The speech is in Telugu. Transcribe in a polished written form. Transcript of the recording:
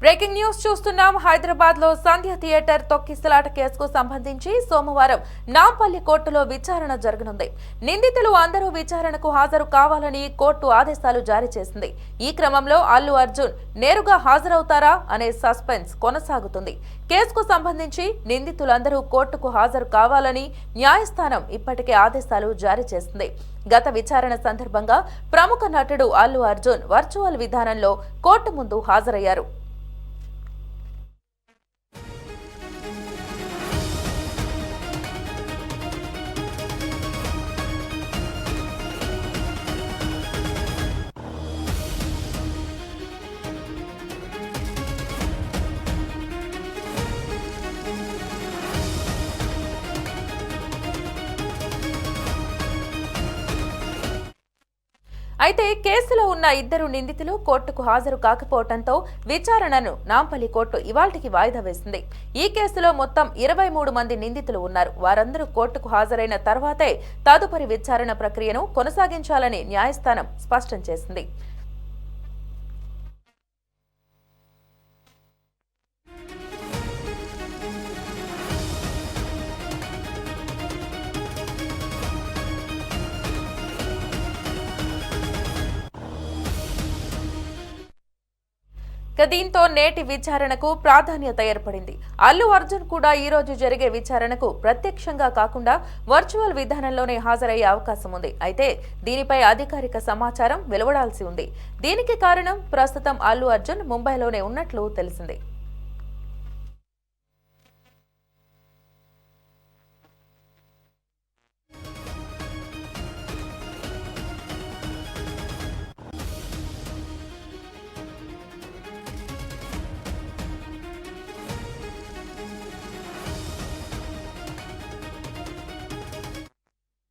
బ్రేకింగ్ న్యూస్ చూస్తున్నాం. హైదరాబాద్ లో సంధ్య థియేటర్ తొక్కిసలాట కేసుకు సంబంధించి సోమవారం నాంపల్లి కోర్టులో విచారణ జరగనుంది. నిందితులు అందరూ విచారణకు హాజరు కావాలని కోర్టు ఆదేశాలు జారీ చేసింది. ఈ క్రమంలో అల్లు అర్జున్ నేరుగా హాజరవుతారా అనే సస్పెన్స్ కొనసాగుతుంది. కేసుకు సంబంధించి నిందితులందరూ కోర్టుకు హాజరు కావాలని న్యాయస్థానం ఇప్పటికే ఆదేశాలు జారీ చేసింది. గత విచారణ సందర్భంగా ప్రముఖ నటుడు అల్లు అర్జున్ వర్చువల్ విధానంలో కోర్టు ముందు హాజరయ్యారు. అయితే కేసులో ఉన్న ఇద్దరు నిందితులు కోర్టుకు హాజరు కాకపోవడంతో విచారణను నాంపల్లి కోర్టు ఇవాల్టికి వాయిదా వేసింది. ఈ కేసులో మొత్తం 23 మంది నిందితులు ఉన్నారు. వారందరూ కోర్టుకు హాజరైన తర్వాతే తదుపరి విచారణ ప్రక్రియను కొనసాగించాలని న్యాయస్థానం స్పష్టం చేసింది. దీంతో నేటి విచారణకు ప్రాధాన్యత ఏర్పడింది. అల్లు అర్జున్ కూడా ఈ రోజు జరిగే విచారణకు ప్రత్యక్షంగా కాకుండా వర్చువల్ విధానంలోనే హాజరయ్యే అవకాశం ఉంది. అయితే దీనిపై అధికారిక సమాచారం వెలువడాల్సి ఉంది. దీనికి కారణం ప్రస్తుతం అల్లు అర్జున్ ముంబైలోనే ఉన్నట్లు తెలిసింది.